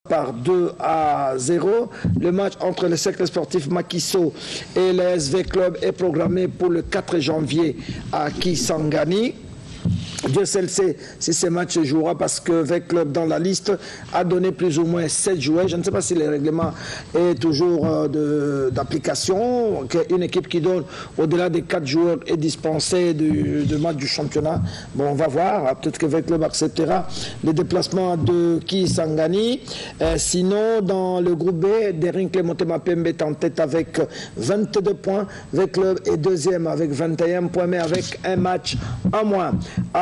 par 2-0. Le match entre le cercle sportif Makiso et le SV Club est programmé pour le 4 janvier à Kisangani. Dieu seul sait si ce match se jouera parce que le club dans la liste a donné plus ou moins 7 joueurs. Je ne sais pas si le règlement est toujours d'application. Une équipe qui donne au-delà des 4 joueurs est dispensée du match du championnat. Bon, on va voir. Peut-être que le club acceptera le déplacement de Kisangani. Sinon, dans le groupe B, Derinkle Motema Pembe est en tête avec 22 points. Le club est deuxième avec 21 points, mais avec un match en moins.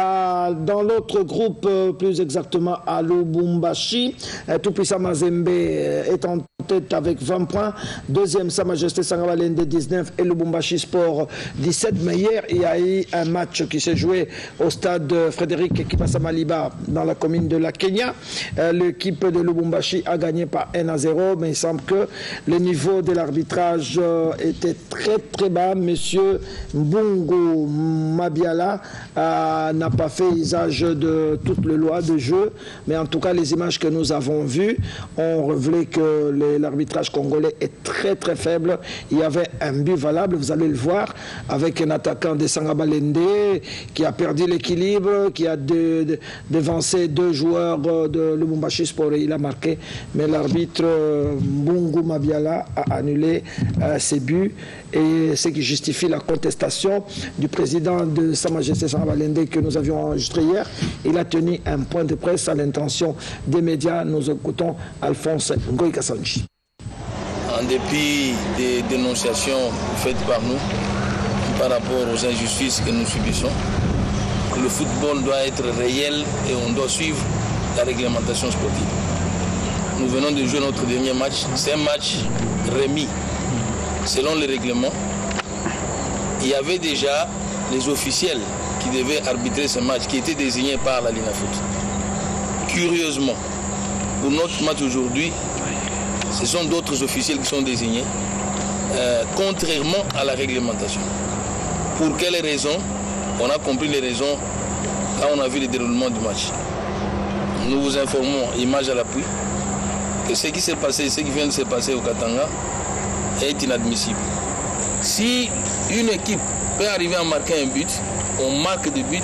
Dans l'autre groupe, plus exactement à Lubumbashi, Tout-Puissant Mazembe est en tête avec 20 points. Deuxième, Sa Majesté Sangabalende 19 et Lubumbashi Sport 17. Mais hier, il y a eu un match qui s'est joué au stade Frédéric Kipasa Maliba dans la commune de la Kenya. L'équipe de Lubumbashi a gagné par 1-0, mais il semble que le niveau de l'arbitrage était très très bas. Monsieur Mbungu Mabiala n'a pas fait usage de toutes les lois de jeu, mais en tout cas les images que nous avons vues ont révélé que l'arbitrage congolais est très très faible. Il y avait un but valable, vous allez le voir, avec un attaquant de Sangabalende qui a perdu l'équilibre, qui a devancé 2 joueurs de Lubumbashi Sport et il a marqué, mais l'arbitre Mbungu Mabiala a annulé ses buts, et ce qui justifie la contestation du président de Sa Majesté Sangabalende que nous avions enregistré hier. Il a tenu un point de presse à l'intention des médias. Nous écoutons Alphonse Ngoï Kassanji. En dépit des dénonciations faites par nous par rapport aux injustices que nous subissons, le football doit être réel et on doit suivre la réglementation sportive. Nous venons de jouer notre dernier match. C'est un match remis selon les règlements. Il y avait déjà les officiels qui devaient arbitrer ce match, qui étaient désignés par la Linafoot. Curieusement, pour notre match aujourd'hui, ce sont d'autres officiels qui sont désignés, contrairement à la réglementation. Pour quelles raisons? On a compris les raisons quand on a vu le déroulement du match. Nous vous informons, image à l'appui, que ce qui s'est passé, ce qui vient de se passer au Katanga est inadmissible. Si une équipe peut arriver à marquer un but, on marque des buts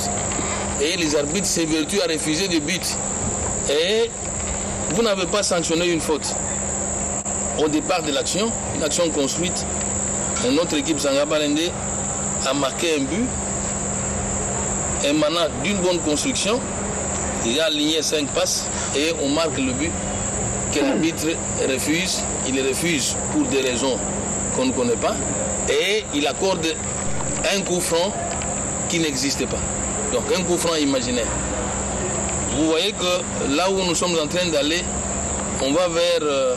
et les arbitres s'évertuent à refuser des buts. Et vous n'avez pas sanctionné une faute. Au départ de l'action, une action construite, notre équipe Sangabalende a marqué un but émanant d'une bonne construction. Il a aligné 5 passes et on marque le but que l'arbitre refuse. Il refuse pour des raisons qu'on ne connaît pas et il accorde un coup franc qui n'existe pas. Donc un coup franc imaginaire. Vous voyez que là où nous sommes en train d'aller, on va vers,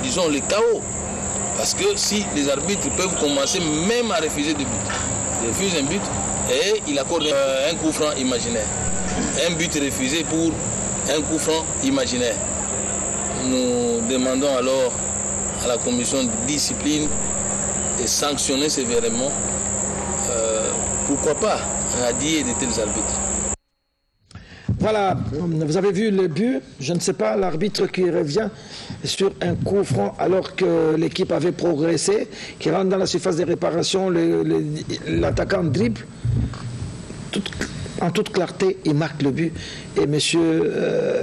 disons, le chaos. Parce que si les arbitres peuvent commencer même à refuser des buts, ils refusent un but et il accorde un coup franc imaginaire. Un but refusé pour un coup franc imaginaire. Nous demandons alors à la commission de discipline de sanctionner sévèrement, pourquoi pas radier de tels arbitres. Voilà, vous avez vu le but, je ne sais pas, l'arbitre qui revient sur un coup franc alors que l'équipe avait progressé, qui rentre dans la surface de réparation, l'attaquant dribble, en toute clarté, il marque le but. Et M.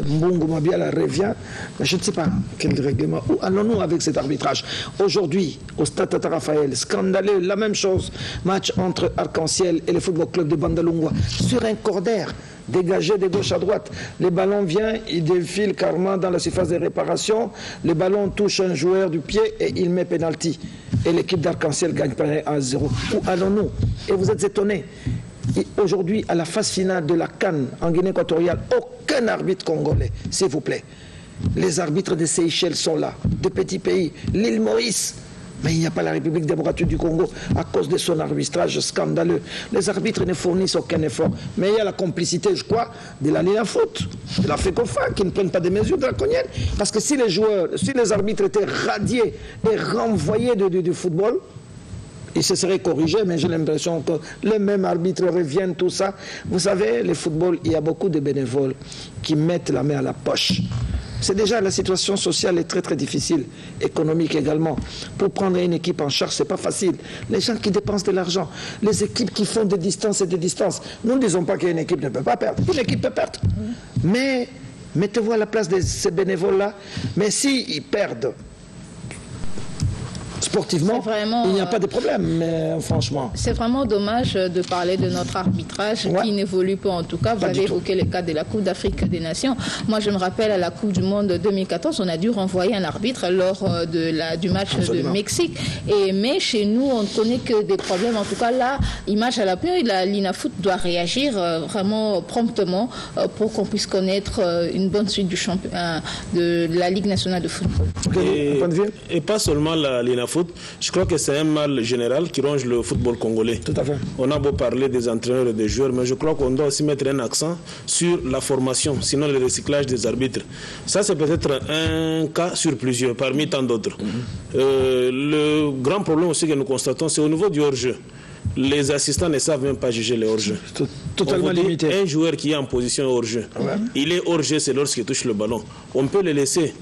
Mbungu Mabiala revient. Mais je ne sais pas quel règlement. Où allons-nous avec cet arbitrage? Aujourd'hui, au stade Tata Raphaël, scandaleux, la même chose. Match entre Arc-en-Ciel et le Football Club de Bandalungwa. Sur un corner, dégagé de gauche à droite. Le ballon vient, il défile carrément dans la surface de réparation. Le ballon touche un joueur du pied et il met pénalty. Et l'équipe d'Arc-en-Ciel gagne par 1-0. Où allons-nous? Et vous êtes étonnés. Aujourd'hui, à la phase finale de la CAN en Guinée équatoriale, aucun arbitre congolais, s'il vous plaît. Les arbitres des Seychelles sont là, de petits pays, l'île Maurice. Mais il n'y a pas la République démocratique du Congo à cause de son arbitrage scandaleux. Les arbitres ne fournissent aucun effort. Mais il y a la complicité, je crois, de la Linafoot, de la FECOFA, qui ne prennent pas des mesures draconiennes. Parce que si les arbitres étaient radiés et renvoyés du football, il se serait corrigé, mais j'ai l'impression que les mêmes arbitres reviennent, tout ça. Vous savez, le football, il y a beaucoup de bénévoles qui mettent la main à la poche. C'est déjà la situation sociale est très très difficile, économique également. Pour prendre une équipe en charge, c'est pas facile. Les gens qui dépensent de l'argent, les équipes qui font des distances et des distances. Nous ne disons pas qu'une équipe ne peut pas perdre. Une équipe peut perdre. Mais mettez-vous à la place de ces bénévoles-là. Mais s'ils perdent sportivement, il n'y a pas de problème, mais franchement. C'est vraiment dommage de parler de notre arbitrage qui n'évolue pas en tout cas. Vous avez évoqué le cas de la Coupe d'Afrique des Nations. Moi, je me rappelle à la Coupe du Monde 2014, on a dû renvoyer un arbitre lors du match de Mexique. Mais chez nous, on ne connaît que des problèmes. En tout cas, là, image à l'appui, l'INAFOOT doit réagir vraiment promptement pour qu'on puisse connaître une bonne suite de la Ligue nationale de football. Et pas seulement l'INAFOOT. Je crois que c'est un mal général qui ronge le football congolais. Tout à fait. On a beau parler des entraîneurs et des joueurs, mais je crois qu'on doit aussi mettre un accent sur la formation, sinon le recyclage des arbitres. Ça, c'est peut-être un cas sur plusieurs, parmi tant d'autres. Le grand problème aussi que nous constatons, c'est au niveau du hors-jeu. Les assistants ne savent même pas juger les hors-jeu. Totalement limité. Un joueur qui est en position hors-jeu, il est hors-jeu, c'est lorsqu'il touche le ballon. On peut le laisser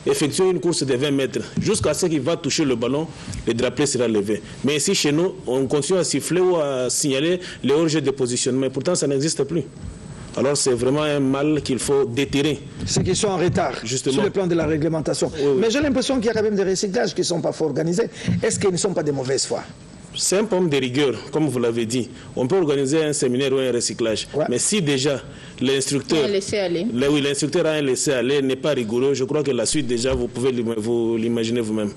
effectuer une course de 20 mètres. Jusqu'à ce qu'il va toucher le ballon, le drapeau sera levé. Mais ici, chez nous, on continue à siffler ou à signaler les hors-jeux de positionnement. Pourtant, ça n'existe plus. Alors, c'est vraiment un mal qu'il faut déterrer. Ceux qui sont en retard, justement, sur le plan de la réglementation. Mais j'ai l'impression qu'il y a quand même des recyclages qui ne sont pas fort organisés. Est-ce qu'ils ne sont pas de mauvaise foi? C'est un problème de rigueur, comme vous l'avez dit. On peut organiser un séminaire ou un recyclage. Mais si déjà l'instructeur a un laisser-aller, n'est pas rigoureux, je crois que la suite déjà, vous pouvez vous l'imaginer vous-même.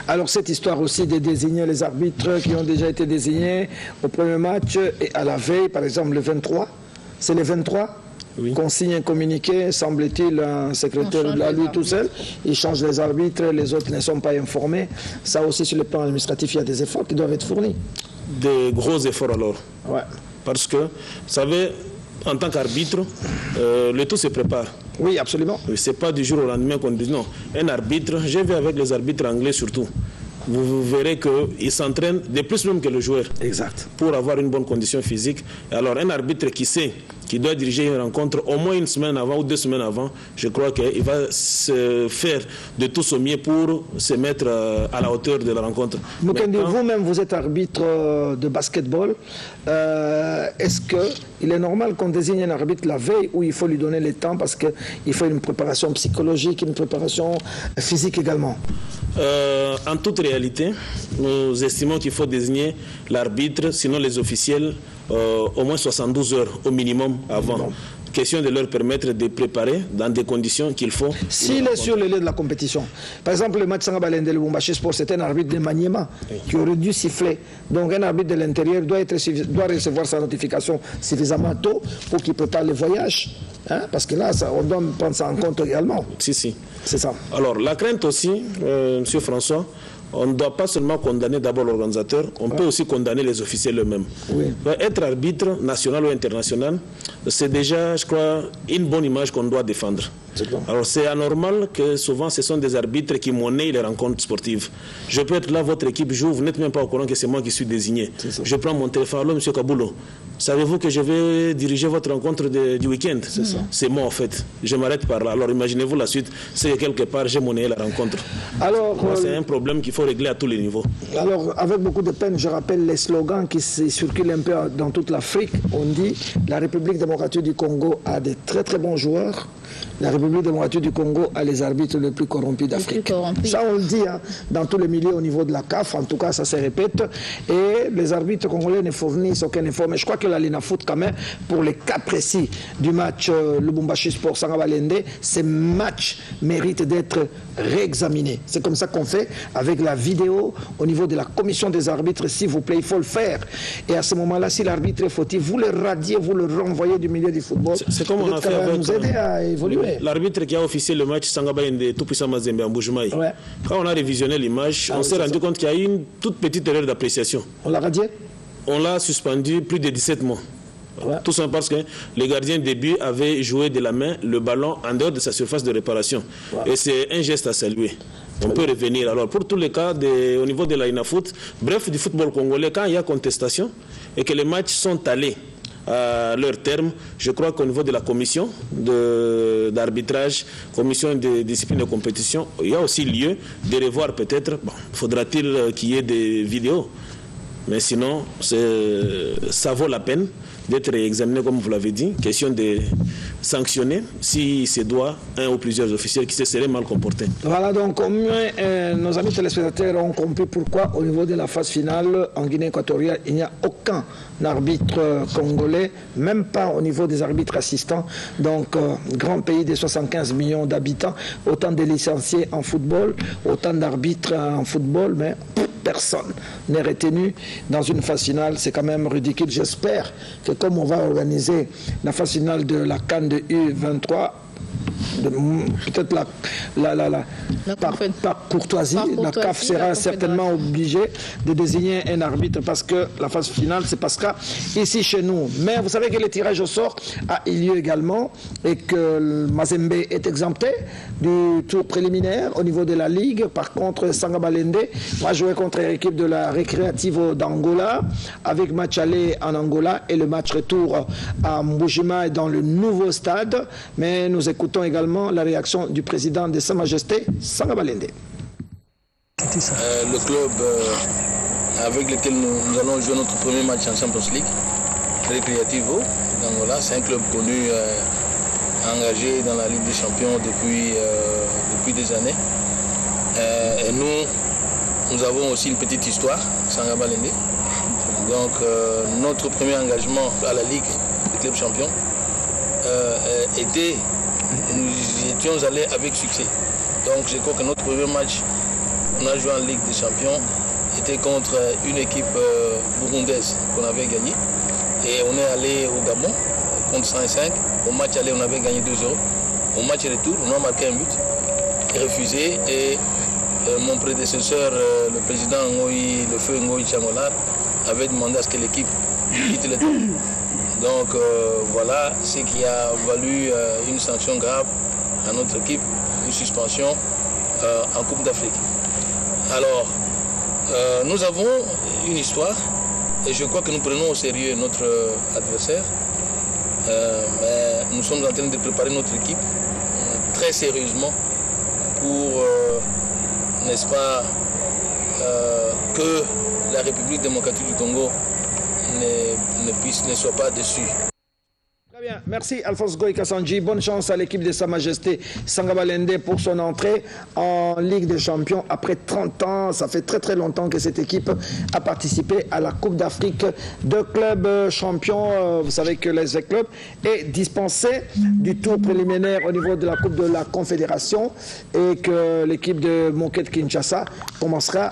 Alors cette histoire aussi de désigner les arbitres qui ont déjà été désignés au premier match et à la veille, par exemple le 23, c'est le 23 qu'on signe un communiqué, semble-t-il, un secrétaire là, lui tout seul, il change les arbitres, les autres ne sont pas informés. Ça aussi, sur le plan administratif, il y a des efforts qui doivent être fournis. Des gros efforts alors. Parce que, vous savez, en tant qu'arbitre, le tout se prépare. Oui, absolument. Ce n'est pas du jour au lendemain qu'on dit non. Un arbitre, j'ai vu avec les arbitres anglais surtout, vous verrez qu'ils s'entraînent de plus même que le joueur. Exact. Pour avoir une bonne condition physique. Alors un arbitre qui sait qu'il doit diriger une rencontre au moins une semaine avant ou 2 semaines avant, je crois qu'il va se faire de tout son mieux pour se mettre à la hauteur de la rencontre. Mukendi, vous-même, vous êtes arbitre de basketball. Est-ce qu'il est normal qu'on désigne un arbitre la veille ou il faut lui donner le temps parce qu'il faut une préparation psychologique, une préparation physique également? En toute réalité, nous estimons qu'il faut désigner l'arbitre, sinon les officiels, au moins 72 heures au minimum avant. Question de leur permettre de préparer dans des conditions qu'il faut. S'il est sur le lieu de la compétition, par exemple le match Sangabalende Lubumbashi Sport, c'est un arbitre de maniement qui aurait dû siffler. Donc un arbitre de l'intérieur doit recevoir sa notification suffisamment tôt pour qu'il prépare le voyage. Parce que là, on doit prendre ça en compte également. Si. C'est ça. Alors la crainte aussi, M. François, on ne doit pas seulement condamner d'abord l'organisateur, on peut aussi condamner les officiels eux-mêmes. Être arbitre national ou international, c'est déjà, je crois, une bonne image qu'on doit défendre. Alors c'est anormal que souvent ce sont des arbitres qui monnaient les rencontres sportives. Je peux être là, votre équipe joue, vous n'êtes même pas au courant que c'est moi qui suis désigné. Je prends mon téléphone, allô, M. Kaboulou, savez-vous que je vais diriger votre rencontre du week-end? C'est moi en fait. Je m'arrête par là. Alors imaginez-vous la suite, c'est que quelque part j'ai monnayé la rencontre. Alors c'est un problème qu'il faut régler à tous les niveaux. Alors avec beaucoup de peine, je rappelle les slogans qui circulent un peu dans toute l'Afrique. On dit la République démocratique du Congo a de très très bons joueurs. La République démocratique du Congo a les arbitres les plus corrompus d'Afrique. Ça, on le dit dans tous les milieux au niveau de la CAF. En tout cas, ça se répète. Et les arbitres congolais ne fournissent aucun effort. Mais je crois que la l'INAFOOT, quand même, pour les cas précis du match Lubumbashi Sport Sangabalende, ces matchs méritent d'être réexaminés. C'est comme ça qu'on fait avec la vidéo au niveau de la commission des arbitres. S'il vous plaît, il faut le faire. Et à ce moment-là, si l'arbitre est fautif, vous le radiez, vous le renvoyez du milieu du football. C'est comme on a fait avec nous aider à évoluer. L'arbitre qui a officié le match Sangabalende Tout-Puissant Mazembe en Boujumaï. Quand on a révisionné l'image, on s'est rendu compte qu'il y a eu une toute petite erreur d'appréciation. On l'a radié? On l'a suspendu plus de 17 mois. Tout simplement parce que le gardien de but avait joué de la main le ballon en dehors de sa surface de réparation. Et c'est un geste à saluer. On peut revenir. Alors pour tous les cas au niveau de la INAFOOT, bref, du football congolais, quand il y a contestation et que les matchs sont allés à leur terme. Je crois qu'au niveau de la commission d'arbitrage, commission de discipline de compétition, il y a aussi lieu de revoir peut-être, faudra-t-il qu'il y ait des vidéos, mais sinon ça vaut la peine d'être examiné comme vous l'avez dit, question de sanctionner si se doit un ou plusieurs officiels qui se seraient mal comportés. Voilà, donc au moins nos amis téléspectateurs ont compris pourquoi au niveau de la phase finale en Guinée équatoriale, il n'y a aucun arbitre congolais, même pas au niveau des arbitres assistants. Donc grand pays de 75 millions d'habitants, autant de licenciés en football, autant d'arbitres en football, mais personne n'est retenu dans une phase finale. C'est quand même ridicule. J'espère que comme on va organiser la phase finale de la CAN de U23, peut-être par courtoisie, la CAF sera certainement obligée de désigner un arbitre parce que la phase finale se passera ici chez nous. Mais vous savez que le tirage au sort a eu lieu également et que Mazembe est exempté du tour préliminaire au niveau de la Ligue. Par contre, Sangabalende va jouer contre l'équipe de la Recreativo d'Angola avec match aller en Angola et le match retour à Mbujima dans le nouveau stade. Mais nous écoutons également la réaction du président de Sa Majesté, Sangabalende. Le club avec lequel nous allons jouer notre premier match en Champions League, Recreativo d'Angola, c'est un club connu, engagé dans la Ligue des Champions depuis des années. Et nous avons aussi une petite histoire, Sangabalende. Donc notre premier engagement à la Ligue des clubs champions nous étions allés avec succès. Donc je crois que notre premier match, on a joué en Ligue des Champions, était contre une équipe burundaise qu'on avait gagnée. Et on est allé au Gabon contre 105. Au match aller, on avait gagné 2-0. Au match retour, on a marqué un but et refusé. Et mon prédécesseur, le président le feu Ngoï Changolar, avait demandé à ce que l'équipe quitte le terrain. Donc voilà ce qui a valu une sanction grave à notre équipe, une suspension en Coupe d'Afrique. Alors, nous avons une histoire et je crois que nous prenons au sérieux notre adversaire. Mais nous sommes en train de préparer notre équipe très sérieusement pour, n'est-ce pas, que la République démocratique du Congo ne soit pas déçue. Très bien, merci Alphonse Goï Kassanji. Bonne chance à l'équipe de Sa Majesté Sangabalende pour son entrée en Ligue des Champions après 30 ans. Ça fait très très longtemps que cette équipe a participé à la Coupe d'Afrique de clubs champions. Vous savez que l'ASV Club est dispensé du tour préliminaire au niveau de la Coupe de la Confédération et que l'équipe de Moket Kinshasa commencera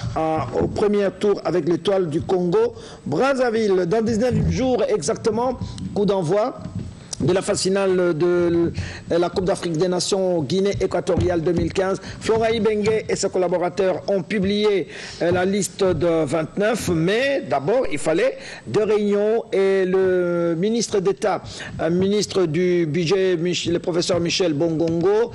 au premier tour avec l'Étoile du Congo Brazzaville. Dans 19 jours exactement, coup d'envoi de la phase finale de la Coupe d'Afrique des Nations Guinée équatoriale 2015. Flora Ibenge et ses collaborateurs ont publié la liste de 29, mais d'abord il fallait 2 réunions et le ministre d'État, ministre du budget, le professeur Michel Bongongo,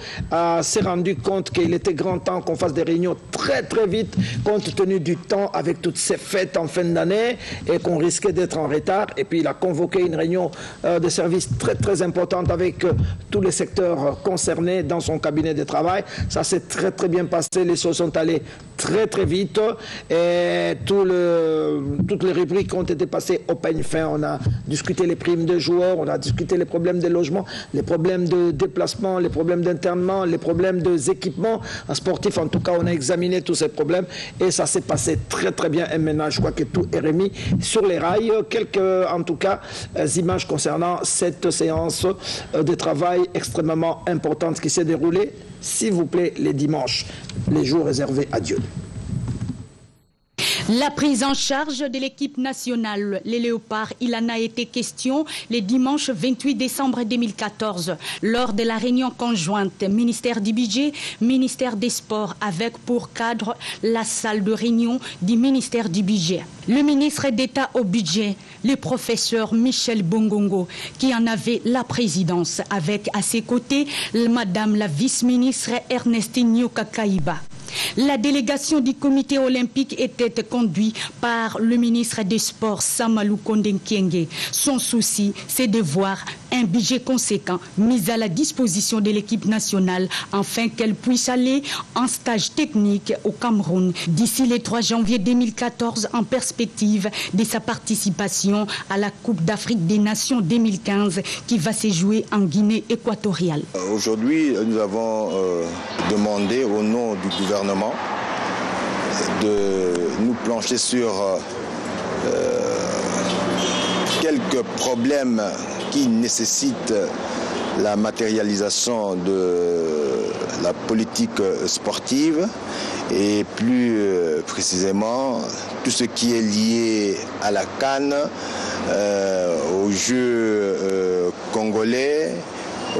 s'est rendu compte qu'il était grand temps qu'on fasse des réunions très très vite compte tenu du temps avec toutes ces fêtes en fin d'année et qu'on risquait d'être en retard. Et puis il a convoqué une réunion de service très importante avec tous les secteurs concernés dans son cabinet de travail. Ça s'est très très bien passé, les choses sont allées très très vite et toutes les rubriques ont été passées au peigne fin. On a discuté les primes de joueurs, on a discuté les problèmes de logement, les problèmes de déplacement, les problèmes d'internement, les problèmes d'équipement sportif. En tout cas, on a examiné tous ces problèmes et ça s'est passé très très bien. Et maintenant, je crois que tout est remis sur les rails. Quelques, en tout cas, images concernant cette séance de travail extrêmement importante qui s'est déroulée, s'il vous plaît, les dimanches, les jours réservés à Dieu. La prise en charge de l'équipe nationale, les Léopards, il en a été question le dimanche 28 décembre 2014 lors de la réunion conjointe ministère du Budget, ministère des Sports avec pour cadre la salle de réunion du ministère du Budget. Le ministre d'État au budget, le professeur Michel Bongongo, qui en avait la présidence avec à ses côtés madame la vice-ministre Ernestine Nyokakaiba. La délégation du comité olympique était conduite par le ministre des Sports, Samalou Kondenkienge. Son souci, c'est de voir un budget conséquent mis à la disposition de l'équipe nationale afin qu'elle puisse aller en stage technique au Cameroun d'ici le 3 janvier 2014 en perspective de sa participation à la Coupe d'Afrique des Nations 2015 qui va se jouer en Guinée équatoriale. Aujourd'hui, nous avons demandé au nom du gouvernement de nous plancher sur quelques problèmes qui nécessitent la matérialisation de la politique sportive et plus précisément tout ce qui est lié à la CAN, aux Jeux congolais,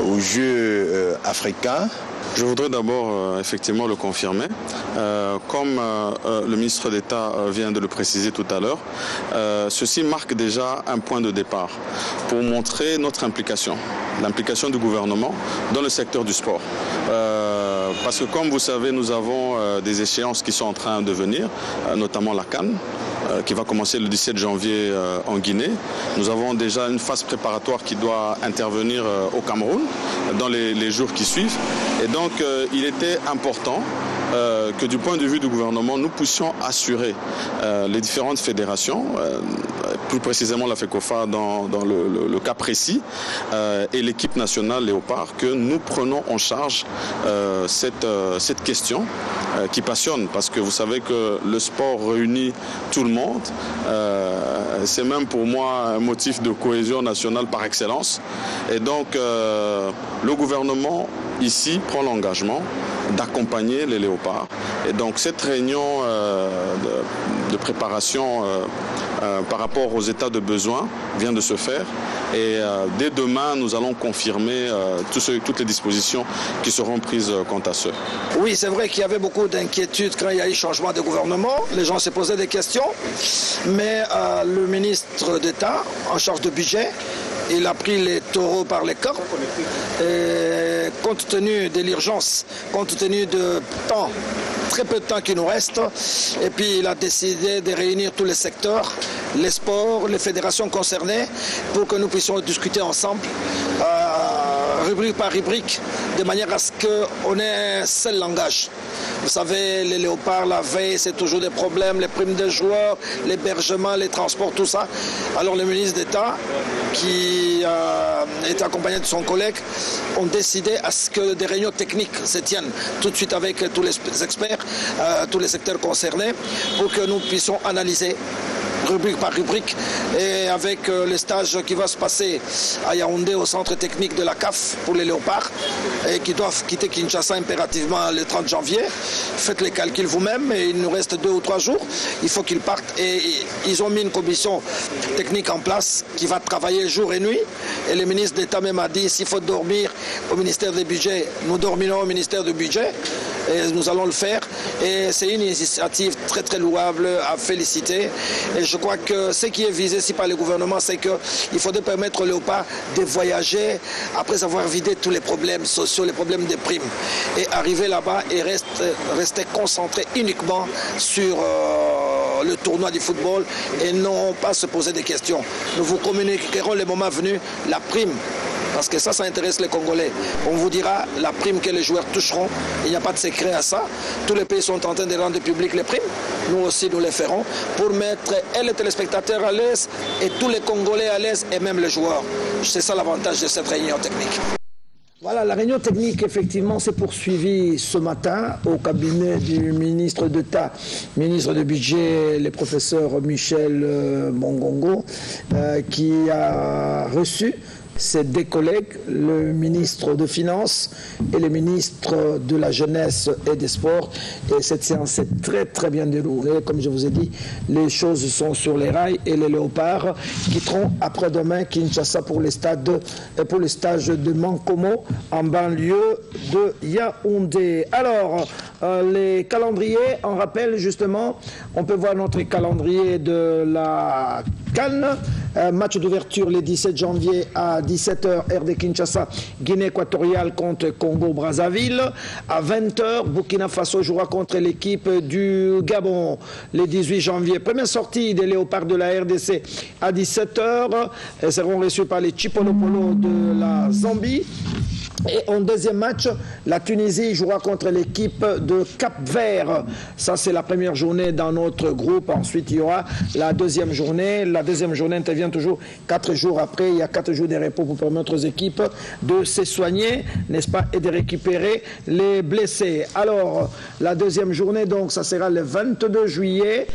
aux Jeux africains. Je voudrais d'abord effectivement le confirmer. Comme le ministre d'État vient de le préciser tout à l'heure, ceci marque déjà un point de départ pour montrer notre implication, l'implication du gouvernement dans le secteur du sport. Parce que comme vous savez, nous avons des échéances qui sont en train de venir, notamment la CAN, qui va commencer le 17 janvier en Guinée. Nous avons déjà une phase préparatoire qui doit intervenir au Cameroun dans les jours qui suivent. Et donc, il était important que du point de vue du gouvernement, nous puissions assurer les différentes fédérations, plus précisément la FECOFA dans le cas précis, et l'équipe nationale Léopard, que nous prenons en charge cette question qui passionne, parce que vous savez que le sport réunit tout le monde. C'est même pour moi un motif de cohésion nationale par excellence. Et donc, le gouvernement ici prend l'engagement d'accompagner les léopards. Et donc cette réunion de préparation par rapport aux états de besoin vient de se faire. Et dès demain, nous allons confirmer toutes les dispositions qui seront prises quant à ce. Oui, c'est vrai qu'il y avait beaucoup d'inquiétudes quand il y a eu changement de gouvernement. Les gens se posaient des questions. Mais le ministre d'État en charge de budget, il a pris les taureaux par les cornes. Et compte tenu de l'urgence, compte tenu de temps, très peu de temps qui nous reste, et puis il a décidé de réunir tous les secteurs, les sports, les fédérations concernées, pour que nous puissions discuter ensemble, rubrique par rubrique, de manière à ce qu'on ait un seul langage. Vous savez, les léopards, la veille, c'est toujours des problèmes, les primes des joueurs, l'hébergement, les transports, tout ça. Alors le ministre d'État, qui est accompagné de son collègue, ont décidé à ce que des réunions techniques se tiennent tout de suite avec tous les experts, tous les secteurs concernés, pour que nous puissions analyser rubrique par rubrique, et avec le stage qui va se passer à Yaoundé au centre technique de la CAF pour les léopards, et qui doivent quitter Kinshasa impérativement le 30 janvier. Faites les calculs vous-même, et il nous reste 2 ou 3 jours, il faut qu'ils partent, et ils ont mis une commission technique en place qui va travailler jour et nuit, et le ministre d'État même a dit s'il faut dormir au ministère des budgets, nous dormirons au ministère du budget, et nous allons le faire, et c'est une initiative très très louable à féliciter. Et je crois que ce qui est visé ici par le gouvernement, c'est qu'il faudrait permettre aux léopards de voyager après avoir vidé tous les problèmes sociaux, les problèmes des primes, et arriver là-bas et rester concentré uniquement sur le tournoi du football et non pas se poser des questions. Nous vous communiquerons le moment venu la prime. Parce que ça intéresse les Congolais. On vous dira la prime que les joueurs toucheront. Il n'y a pas de secret à ça. Tous les pays sont en train de rendre public les primes. Nous aussi, nous les ferons pour mettre et les téléspectateurs à l'aise et tous les Congolais à l'aise et même les joueurs. C'est ça l'avantage de cette réunion technique. Voilà, la réunion technique, effectivement, s'est poursuivie ce matin au cabinet du ministre d'État, ministre du Budget, le professeur Michel Mongongo, qui a reçu ses 2 collègues, le ministre des Finances et le ministre de la Jeunesse et des Sports. Et cette séance s'est très très bien déroulée. Comme je vous ai dit, les choses sont sur les rails et les léopards quitteront après-demain Kinshasa pour le stage de Mankomo en banlieue de Yaoundé. Alors, les calendriers, on rappelle justement, on peut voir notre calendrier de la CAN. Match d'ouverture le 17 janvier à 17h, RD Kinshasa, Guinée équatoriale contre Congo-Brazzaville. À 20h, Burkina Faso jouera contre l'équipe du Gabon le 18 janvier. Première sortie des Léopards de la RDC à 17h. Elles seront reçues par les Chipolopolo de la Zambie. Et en deuxième match, la Tunisie jouera contre l'équipe de Cap-Vert. Ça, c'est la première journée dans notre groupe. Ensuite, il y aura la deuxième journée. La deuxième journée intervient toujours 4 jours après. Il y a 4 jours de repos pour permettre aux équipes de se soigner, n'est-ce pas, et de récupérer les blessés. Alors, la deuxième journée, donc, ça sera le 22 juillet.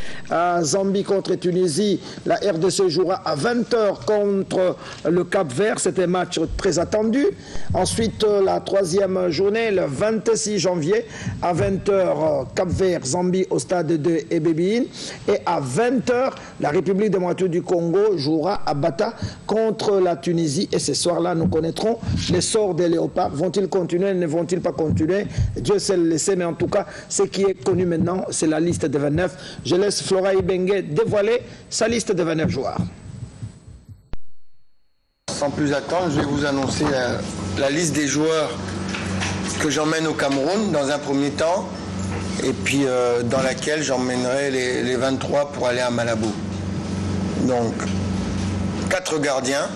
Zambie contre Tunisie. La RDC jouera à 20h contre le Cap-Vert. C'était un match très attendu. Ensuite, la troisième journée, le 26 janvier, à 20h, Cap-Vert, Zambie au stade de Ebébine. Et à 20h, la République démocratique du Congo jouera à Bata contre la Tunisie. Et ce soir-là, nous connaîtrons les sorts des Léopards. Vont-ils continuer, ne vont-ils pas continuer? Dieu sait le laisser, mais en tout cas, ce qui est connu maintenant, c'est la liste de 29. Je laisse Flora Ibenge dévoiler sa liste de 29 joueurs. Sans plus attendre, je vais vous annoncer la liste des joueurs que j'emmène au Cameroun dans un premier temps et puis dans laquelle j'emmènerai les 23 pour aller à Malabo. Donc, 4 gardiens,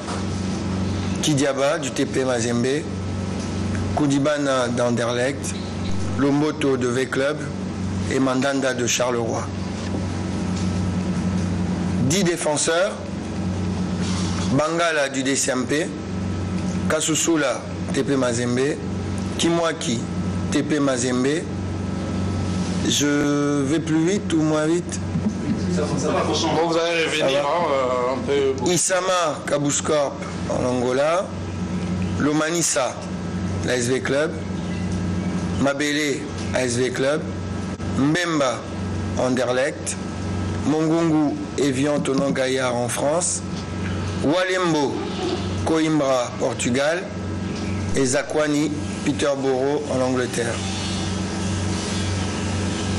Kidiaba du TP Mazembe, Koudibana d'Anderlecht, Lomboto de V-Club et Mandanda de Charleroi. 10 défenseurs, Bangala du DCMP, Kasusula TP Mazembe, Kimwaki TP Mazembe. Je vais plus vite ou moins vite? Ça va, bon, vous allez revenir un peu. Isama Kabuscorp en Angola, Lomanissa, l'ASV Club, Mabele, ASV Club, Mbemba, Anderlecht, Mongungu, Evian, Tonon Gaillard en France, Walembo, Coimbra, Portugal, et Zakwani, Peterborough en Angleterre.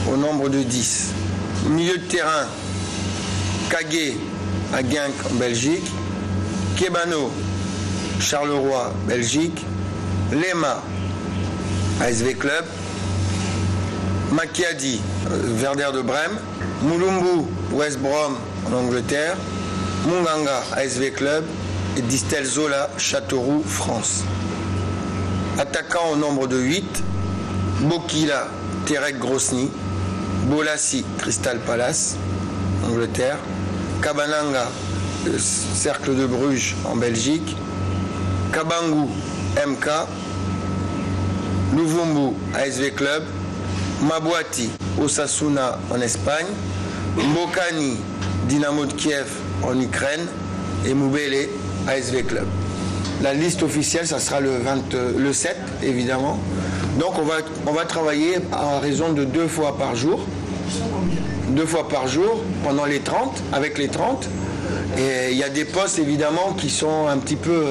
Au nombre de 10. Milieu de terrain, Kagé à Genk en Belgique, Kebano, Charleroi, Belgique, Lema, ASV Club, Makiadi, Werder de Brême, Mulumbu, West Brom en Angleterre, Munganga, ASV Club et Distel Zola, Châteauroux, France. Attaquant au nombre de 8, Bokila, Terek Grosny, Bolassi, Crystal Palace, Angleterre, Kabananga, Cercle de Bruges en Belgique, Kabangu, MK, Luvumbu, ASV Club, Mabouati, Osasuna en Espagne, Mbokani, Dynamo de Kiev en Ukraine et Moubele, ASV Club. La liste officielle, ça sera le 7, évidemment. Donc on va travailler à raison de 2 fois par jour. 2 fois par jour, pendant les 30, avec les 30. Et il y a des postes, évidemment, qui sont un petit peu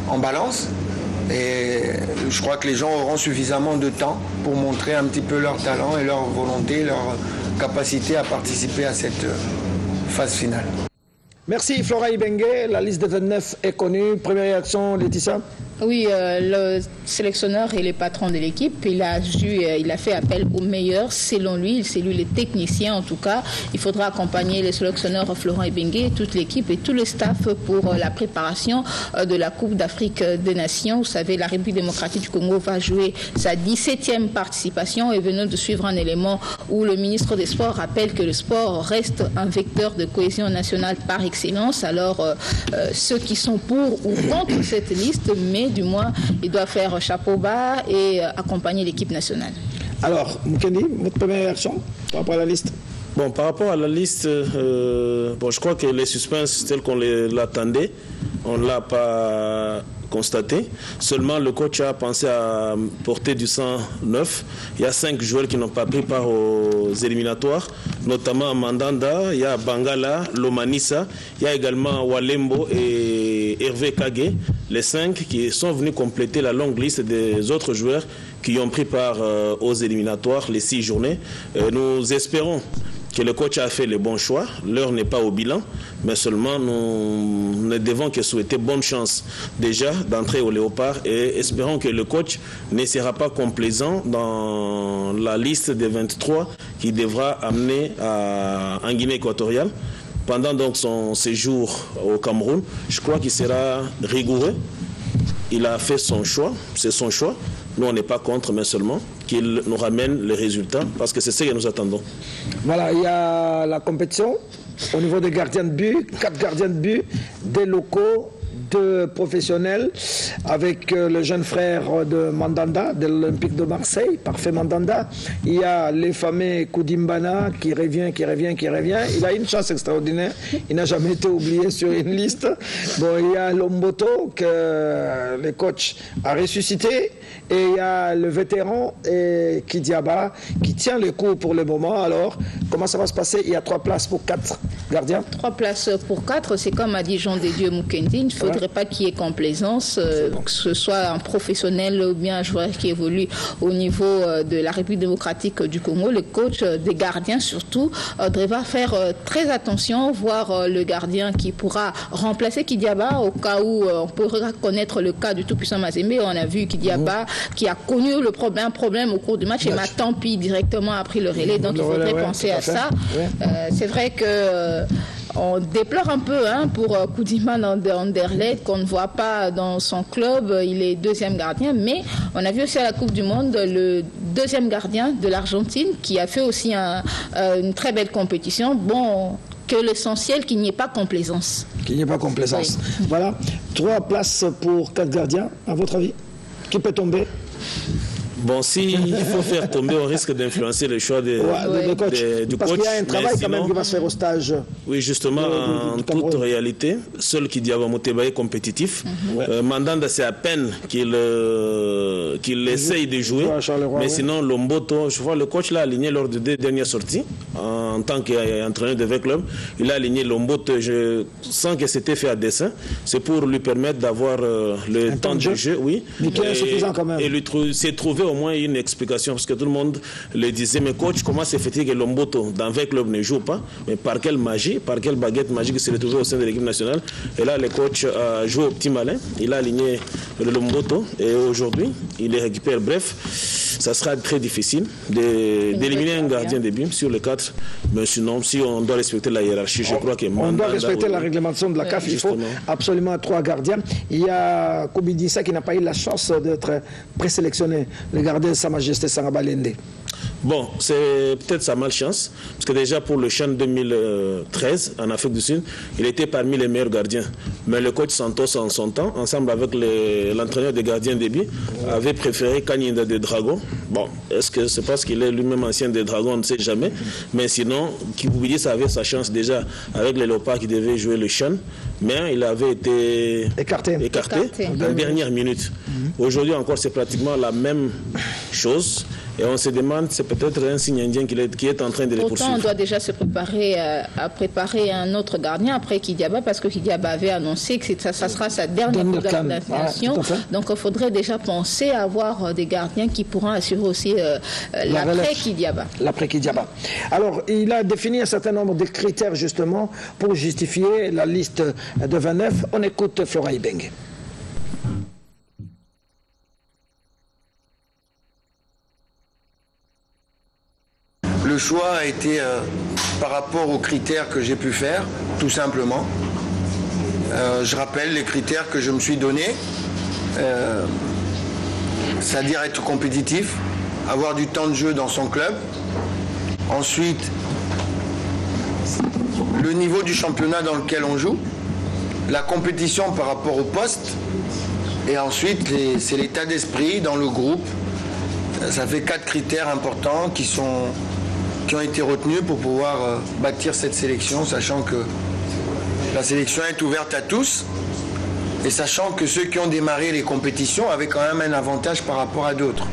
en balance. Et je crois que les gens auront suffisamment de temps pour montrer un petit peu leur talent et leur volonté, leur capacité à participer à cette phase finale. Merci Flora Ibenge, la liste de 29 est connue. Première réaction, Laetitia? Oui, le sélectionneur et les patrons de l'équipe, il a fait appel aux meilleurs, selon lui, c'est lui le technicien en tout cas. Il faudra accompagner les sélectionneurs Florent Ibenge, toute l'équipe et tout le staff pour la préparation de la Coupe d'Afrique des Nations. Vous savez, la République démocratique du Congo va jouer sa 17e participation et venons de suivre un élément où le ministre des Sports rappelle que le sport reste un vecteur de cohésion nationale par excellence. Alors, ceux qui sont pour ou contre cette liste, mais du moins, il doit faire chapeau bas et accompagner l'équipe nationale. Alors, Mukendi, votre première réaction par rapport à la liste? Bon, par rapport à la liste, je crois que les suspens tels qu'on l'attendait, on ne l'a pas constaté. Seulement, le coach a pensé à porter du 109. Il y a 5 joueurs qui n'ont pas pris part aux éliminatoires, notamment Mandanda, il y a Bangala, Lomanissa, il y a également Walembo et Hervé Kagé, les 5 qui sont venus compléter la longue liste des autres joueurs qui ont pris part aux éliminatoires les 6 journées. Nous espérons que le coach a fait les bons choix. L'heure n'est pas au bilan, mais seulement nous ne devons que souhaiter bonne chance déjà d'entrer au Léopard et espérons que le coach ne sera pas complaisant dans la liste des 23 qui devra amener en Guinée équatoriale. Pendant donc son séjour au Cameroun, je crois qu'il sera rigoureux. Il a fait son choix, c'est son choix. Nous, on n'est pas contre, mais seulement qu'il nous ramène les résultats, parce que c'est ce que nous attendons. Voilà, il y a la compétition au niveau des gardiens de but, 4 gardiens de but, des locaux, 2 professionnels, avec le jeune frère de Mandanda, de l'Olympique de Marseille, Parfait Mandanda. Il y a l'effamé Koudimbana qui revient. Il a une chance extraordinaire. Il n'a jamais été oublié sur une liste. Bon, il y a Lomboto que le coach a ressuscité. Et il y a le vétéran Kidiaba qui tient le coup pour le moment. Alors, comment ça va se passer? Il y a 3 places pour 4 gardiens. 3 places pour 4, c'est comme a dit Jean des Dieux Mukendi. Il ne faudrait pas qu'il y ait complaisance, que ce soit un professionnel ou bien un joueur qui évolue au niveau de la République démocratique du Congo. Le coach des gardiens surtout devra faire très attention, voir le gardien qui pourra remplacer Kidiaba au cas où on peut reconnaître le cas du tout-puissant Mazembe. On a vu Kidiaba qui a connu un problème au cours du match et Matampi directement a pris le relais, donc il faudrait penser à ça. C'est vrai que on déplore un peu pour Koudiman Anderlecht qu'on ne voit pas dans son club. Il est 2e gardien, mais on a vu aussi à la Coupe du Monde le 2e gardien de l'Argentine qui a fait aussi une très belle compétition. Bon, que l'essentiel, qu'il n'y ait pas complaisance. Qu'il n'y ait pas complaisance. Oui. Voilà, 3 places pour 4 gardiens, à votre avis? Qui peut tomber? Bon, s'il faut faire tomber, on risque d'influencer le choix du coach. Parce qu'il y a un travail quand même qui va se faire au stage. Oui, justement, en toute réalité, seul Kidiaba Moteba est compétitif. Mandanda, c'est à peine qu'il essaye de jouer. Mais sinon, Lomboto, je vois le coach l'a aligné lors des 2 dernières sorties en tant qu'entraîneur de V-Club. Il a aligné Lomboto. Je sens que c'était fait à dessein. C'est pour lui permettre d'avoir le temps de jeu. Oui. Mais qui est insuffisant quand même. Et lui s'est trouvé au moins une explication, parce que tout le monde le disait, mais coach, comment c'est fait que Lomboto dans 20 clubs ne joue pas? Mais par quelle magie, par quelle baguette magique il s'est retrouvé au sein de l'équipe nationale? Et là, le coach a joué au petit malin, il a aligné le Lomboto et aujourd'hui, il les récupère. Bref, ça sera très difficile d'éliminer un gardien de but sur les 4, mais sinon, si on doit respecter la hiérarchie, je crois que on doit respecter la réglementation de la CAF, il faut absolument 3 gardiens. Il y a Kobidissa qui n'a pas eu la chance d'être présélectionné, le gardien de Sa Majesté Sangaba Lende. Bon, c'est peut-être sa malchance, parce que déjà pour le CHAN 2013 en Afrique du Sud, il était parmi les meilleurs gardiens. Mais le coach Santos, en son temps, ensemble avec l'entraîneur des gardiens de but, avait préféré Kanyinda des Dragons. Bon, est-ce que c'est parce qu'il est lui-même ancien des Dragons, on ne sait jamais. Mais sinon, Kibouidi avait sa chance déjà avec les Léopards qui devaient jouer le CHAN, mais il avait été écarté en dernière minute. Aujourd'hui encore, c'est pratiquement la même chose. Et on se demande, c'est peut-être un signe indien qui est en train de les poursuivre. Pourtant, on doit déjà se préparer à préparer un autre gardien après Kidiaba, parce que Kidiaba avait annoncé que ça sera sa dernière destination. Donc, il faudrait déjà penser à avoir des gardiens qui pourront assurer aussi l'après-Kidiaba. L'après-Kidiaba. Alors, il a défini un certain nombre de critères, justement, pour justifier la liste de 29. On écoute Flora Ibenge. Le choix a été par rapport aux critères que j'ai pu faire, tout simplement. Je rappelle les critères que je me suis donnés, c'est-à-dire être compétitif, avoir du temps de jeu dans son club. Ensuite, le niveau du championnat dans lequel on joue, la compétition par rapport au poste, et ensuite, c'est l'état d'esprit dans le groupe. Ça fait 4 critères importants qui ont été retenus pour pouvoir bâtir cette sélection, sachant que la sélection est ouverte à tous et sachant que ceux qui ont démarré les compétitions avaient quand même un avantage par rapport à d'autres.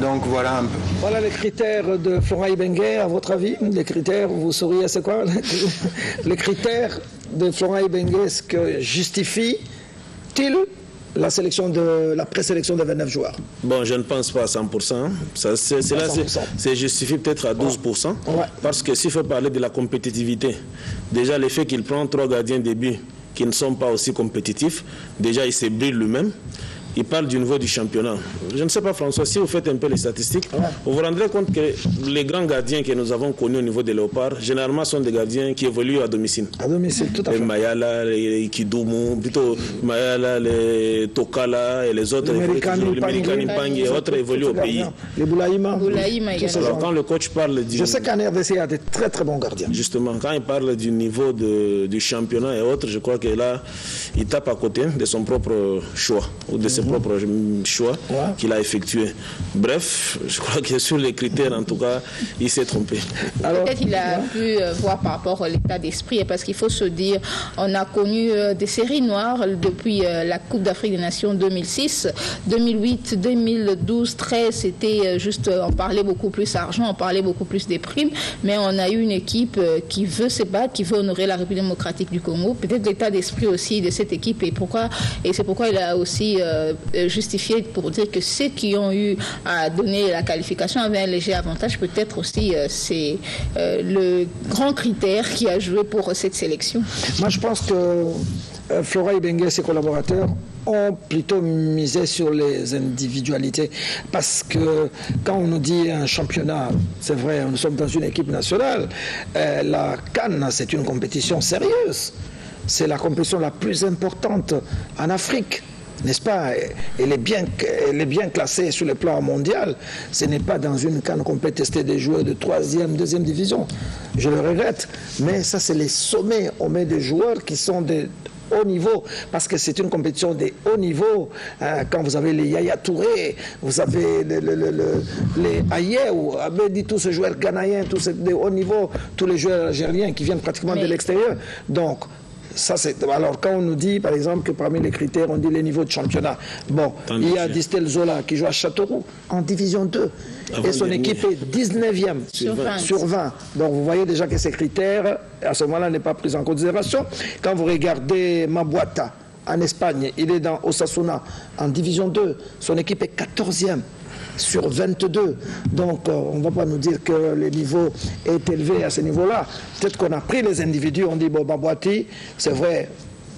Donc voilà un peu. Voilà les critères de Flora Ibenge, à votre avis. Les critères, vous sauriez c'est quoi? Les critères de Flora Ibenge, est-ce que justifie-t-il la présélection de 29 joueurs? Bon, je ne pense pas à 100%. C'est justifié peut-être à 12%. Ouais. Parce que s'il faut parler de la compétitivité, déjà le fait qu'il prend 3 gardiens de but qui ne sont pas aussi compétitifs, déjà il se brille lui-même. Il parle du niveau du championnat. Je ne sais pas, François, si vous faites un peu les statistiques, vous vous rendrez compte que les grands gardiens que nous avons connus au niveau des Léopards, généralement sont des gardiens qui évoluent à domicile. À domicile, tout à fait. Les Mayala, les Kidumu, plutôt Mayala, les Tokala et les autres, les Merikani Pang et autres évoluent au pays. Les Boulaïma. Alors quand le coach parle du... Je sais qu'en RDC, il y a des très très bons gardiens. Justement, quand il parle du niveau du championnat et autres, je crois que là, il tape à côté de son propre choix, ou de ses propres choix qu'il a effectué. Bref, je crois que sur les critères, en tout cas, il s'est trompé. Peut-être qu'il a pu voir par rapport à l'état d'esprit, parce qu'il faut se dire, on a connu des séries noires depuis la Coupe d'Afrique des Nations 2006, 2008, 2012, 13, c'était juste, on parlait beaucoup plus argent, on parlait beaucoup plus des primes, mais on a eu une équipe qui veut se battre, qui veut honorer la République démocratique du Congo. Peut-être l'état d'esprit aussi de cette équipe, et c'est pourquoi il a aussi justifié pour dire que ceux qui ont eu à donner la qualification avaient un léger avantage. Peut-être aussi c'est le grand critère qui a joué pour cette sélection. Moi je pense que Flora Ibenge et ses collaborateurs ont plutôt misé sur les individualités, parce que quand on nous dit un championnat, c'est vrai, nous sommes dans une équipe nationale, la CAN, c'est une compétition sérieuse, c'est la compétition la plus importante en Afrique. N'est-ce pas? Elle est bien classée sur le plan mondial. Ce n'est pas dans une CAN qu'on peut tester des joueurs de 3e, 2e division. Je le regrette. Mais ça, c'est les sommets. On met des joueurs qui sont de haut niveau, parce que c'est une compétition de haut niveau. Quand vous avez les Yaya Touré, vous avez les Ayew, Abedi, tous ces joueurs ghanéens, tous de haut niveau, tous les joueurs algériens qui viennent pratiquement de l'extérieur. Donc, ça, alors quand on nous dit par exemple que parmi les critères on dit les niveaux de championnat, bon, il y a Distel Zola qui joue à Châteauroux en division 2 et son équipe est 19e sur 20. Donc vous voyez déjà que ces critères à ce moment-là n'est pas pris en considération. Quand vous regardez Mabuata en Espagne, il est dans Osasuna en division 2, son équipe est 14e sur 22. Donc on ne va pas nous dire que le niveau est élevé à ce niveau-là. Peut-être qu'on a pris les individus, on dit bon, Babouati, c'est vrai,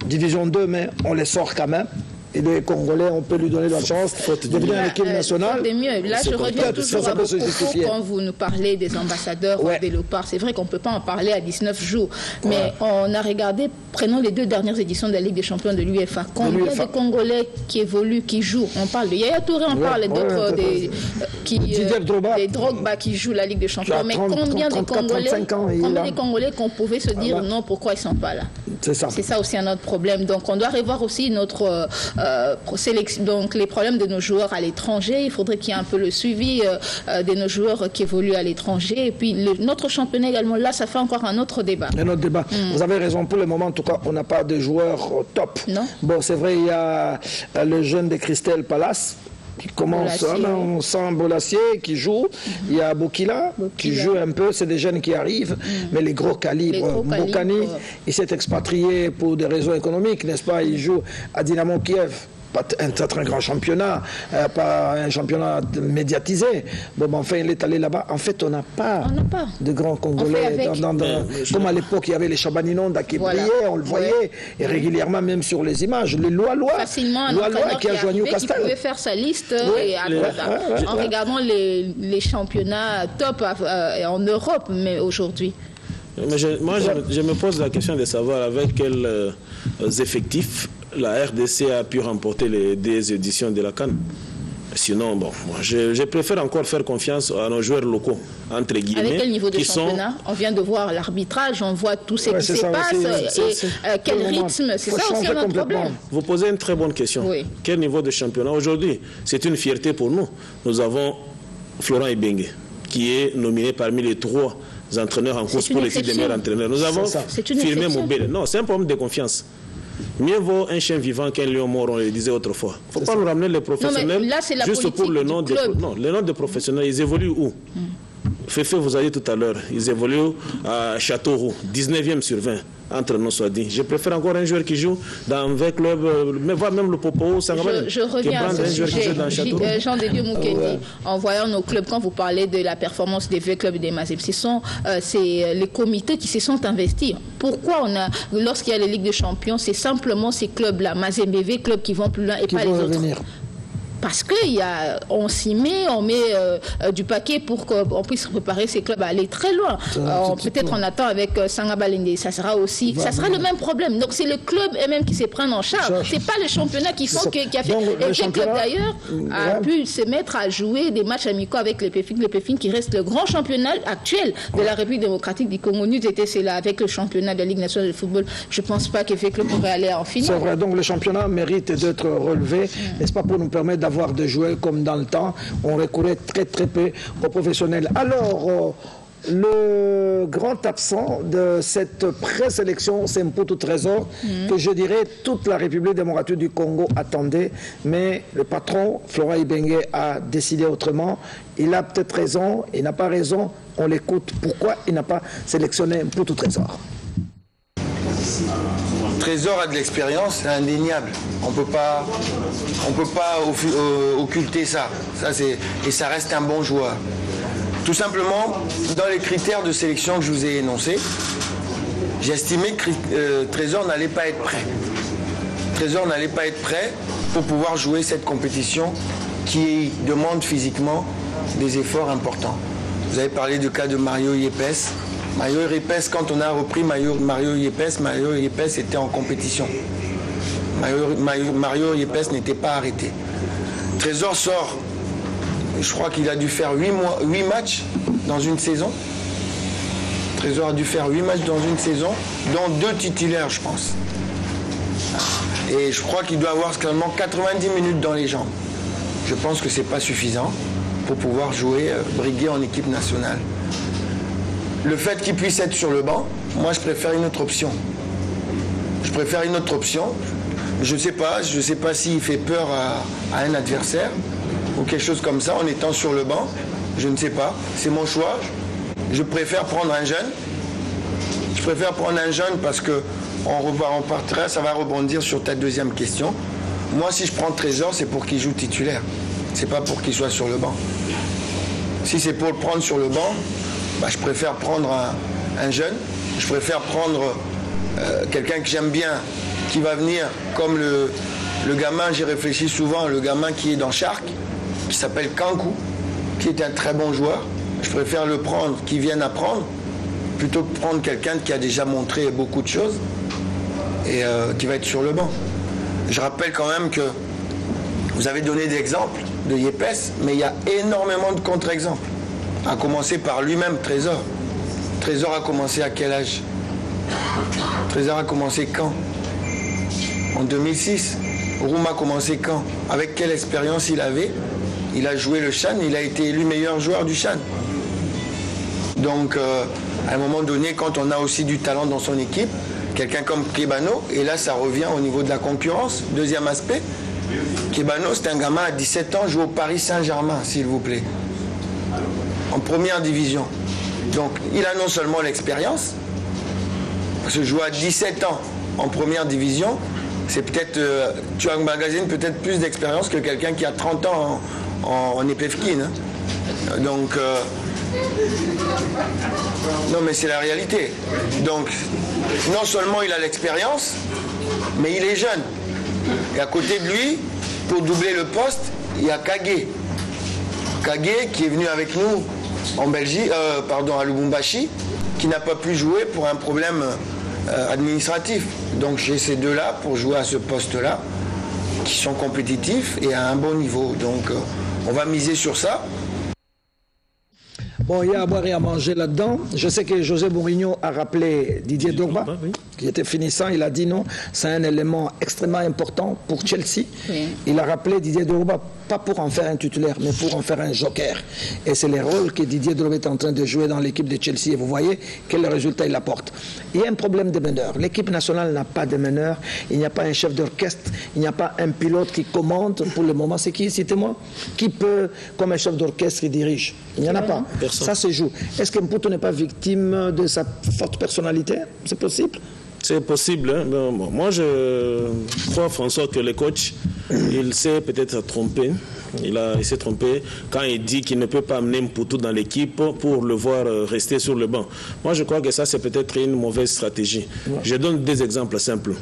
division 2, mais on les sort quand même. Et les Congolais, on peut lui donner la chance de venir à l'équipe nationale. Là, je reviens toujours à vos propos quand vous nous parlez des ambassadeurs des Léopards. C'est vrai qu'on ne peut pas en parler à 19 jours. Mais on a regardé, prenons les 2 dernières éditions de la Ligue des champions de l'UEFA. Combien de Congolais qui évoluent, qui jouent? On parle de Yaya Touré, on parle d'autres, des Drogba qui jouent la Ligue des champions. Mais combien de Congolais qu'on pouvait se dire non, pourquoi ils ne sont pas là? C'est ça aussi un autre problème. Donc on doit revoir aussi notre donc les problèmes de nos joueurs à l'étranger. Il faudrait qu'il y ait un peu le suivi de nos joueurs qui évoluent à l'étranger. Et puis notre championnat également, là ça fait encore un autre débat. Un autre débat. Vous avez raison, pour le moment en tout cas on n'a pas de joueurs top. Non. Bon, c'est vrai, il y a le jeune de Christelle Palace qui commence sans Bolassier, qui joue. Il y a Bokila qui joue un peu, c'est des jeunes qui arrivent, mais les gros calibres. Mbokani, il s'est expatrié pour des raisons économiques, n'est-ce pas? Il joue à Dynamo Kiev. Pas un très grand championnat, pas un championnat médiatisé. Bon, mais enfin, il est allé là-bas. En fait, on n'a pas de grands Congolais. Comme à l'époque, il y avait les Chabaninonda qui brillaient, on le voyait, et régulièrement, même sur les images. Le Loa qui a joué à Newcastle. Qui pouvait faire sa liste en regardant les championnats top en Europe, mais aujourd'hui. Moi, je me pose la question de savoir avec quels effectifs la RDC a pu remporter les 2 éditions de la CAN. Sinon, bon, moi, je préfère encore faire confiance à nos joueurs locaux, entre guillemets. Avec quel niveau de championnat? On vient de voir l'arbitrage, on voit tout ce qui se passe, quel rythme, c'est ça aussi notre problème. Vous posez une très bonne question. Oui. Quel niveau de championnat? Aujourd'hui, c'est une fierté pour nous. Nous avons Florent Ibenge, qui est nominé parmi les 3 entraîneurs en course pour les 6 des meilleurs entraîneurs. Nous avons filmé Mobile. Non, c'est un problème de confiance. Mieux vaut un chien vivant qu'un lion mort, on le disait autrefois. Il ne faut pas nous ramener les professionnels juste pour le nom des non, les noms des professionnels, ils évoluent où? Féfé, vous avez dit tout à l'heure, ils évoluent à Châteauroux, 19e sur 20. entre nous soit dit. Je préfère encore un joueur qui joue dans 20 clubs, mais voire même le Popo, je reviens à ce sujet. Jean de Dieu Moukedi, en voyant nos clubs, quand vous parlez de la performance des 20 clubs et des Mazembe, c'est les comités qui se sont investis. Pourquoi lorsqu'il y a les Ligues des Champions, c'est simplement ces clubs-là, Mazembe, clubs qui vont plus loin et pas les autres? Parce qu'on s'y met, on met du paquet pour qu'on puisse préparer ces clubs à aller très loin. Peut-être on attend avec Sanga Balende, ça sera le même problème. Donc c'est le club eux-mêmes qui se prennent en charge. C'est pas le championnat qui a fait. Et quel club d'ailleurs a pu se mettre à jouer des matchs amicaux avec les Péfines qui reste le grand championnat actuel de la République démocratique du Congo. Nous étions là avec le championnat de la Ligue nationale de football. Je ne pense pas que le club pourrait aller en finale. C'est vrai, donc le championnat mérite d'être relevé, n'est-ce pas, pour nous permettre d'avoir de jouer comme dans le temps. On recourait très peu aux professionnels. Alors, le grand absent de cette présélection, c'est Mputu Trésor, que je dirais toute la République démocratique du Congo attendait, mais le patron, Florent Ibenge, a décidé autrement. Il a peut-être raison, il n'a pas raison, on l'écoute. Pourquoi il n'a pas sélectionné Mputu Trésor? Trésor a de l'expérience, c'est indéniable. On peut pas occulter ça. Et ça reste un bon joueur. Tout simplement, dans les critères de sélection que je vous ai énoncés, j'ai estimé que Trésor n'allait pas être prêt. Trésor n'allait pas être prêt pour pouvoir jouer cette compétition qui demande physiquement des efforts importants. Vous avez parlé du cas de Mario Yepes. Mario Yepes, quand on a repris Mario Yepes était en compétition. Mario Yepes n'était pas arrêté. Trésor sort, je crois qu'il a dû faire 8 matchs dans une saison. Trésor a dû faire 8 matchs dans une saison, dont 2 titulaires, je pense. Et je crois qu'il doit avoir seulement 90 minutes dans les jambes. Je pense que ce n'est pas suffisant pour pouvoir jouer, briguer en équipe nationale. Le fait qu'il puisse être sur le banc, moi je préfère une autre option. Je ne sais pas s'il fait peur à un adversaire ou quelque chose comme ça en étant sur le banc. Je ne sais pas. C'est mon choix. Je préfère prendre un jeune. Parce que ça va rebondir sur ta deuxième question. Moi, si je prends Trésor, c'est pour qu'il joue titulaire. C'est pas pour qu'il soit sur le banc. Si c'est pour le prendre sur le banc, je préfère prendre un jeune. Je préfère prendre quelqu'un que j'aime bien, qui va venir comme le gamin, j'y réfléchis souvent, le gamin qui est dans Shark, qui s'appelle Kankou, qui est un très bon joueur. Je préfère le prendre, qui vienne apprendre, plutôt que prendre quelqu'un qui a déjà montré beaucoup de choses et qui va être sur le banc. Je rappelle quand même que vous avez donné des exemples de Yepes, mais il y a énormément de contre-exemples. À commencer par lui-même, Trésor. Trésor a commencé à quel âge? Trésor a commencé quand? En 2006. Rouma a commencé quand? Avec quelle expérience il avait? Il a joué le Chan, il a été élu meilleur joueur du Chan. Donc, à un moment donné, quand on a aussi du talent dans son équipe, quelqu'un comme Kebano, et là ça revient au niveau de la concurrence. Deuxième aspect, Kebano, c'est un gamin à 17 ans, joue au Paris Saint-Germain, s'il vous plaît. En première division. Donc, il a non seulement l'expérience, parce que jouer à 17 ans en première division, c'est peut-être, tu as un magazine peut-être plus d'expérience que quelqu'un qui a 30 ans en Epefkin. Hein. Donc, non mais c'est la réalité. Donc, non seulement il a l'expérience, mais il est jeune. Et à côté de lui, pour doubler le poste, il y a Kagé. Kagé qui est venu avec nous en Belgique, à Lubumbashi, qui n'a pas pu jouer pour un problème administratif. Donc j'ai ces deux-là pour jouer à ce poste-là, qui sont compétitifs et à un bon niveau. Donc on va miser sur ça. Bon, il y a à boire et à manger là-dedans. Je sais que José Mourinho a rappelé Didier Drogba, qui était finissant. Il a dit non, c'est un élément extrêmement important pour Chelsea. Oui. Il a rappelé Didier Drogba, pas pour en faire un titulaire, mais pour en faire un joker. Et c'est le rôle que Didier Drogba est en train de jouer dans l'équipe de Chelsea. Et vous voyez quel résultat il apporte. Il y a un problème de meneur. L'équipe nationale n'a pas de meneur. Il n'y a pas un chef d'orchestre. Il n'y a pas un pilote qui commande. Pour le moment, c'est qui? Citez-moi. Qui peut, comme un chef d'orchestre, qui dirige? Il n'y en a pas. Personne. Ça se joue. Est-ce que Mputu n'est pas victime de sa forte personnalité? C'est possible? C'est possible. Hein. Bon, moi, je crois, François, que le coach, il s'est peut-être trompé. Il s'est trompé quand il dit qu'il ne peut pas amener Mpoutou dans l'équipe pour le voir rester sur le banc. Moi, je crois que ça, c'est peut-être une mauvaise stratégie. Ouais. Je donne des exemples simples.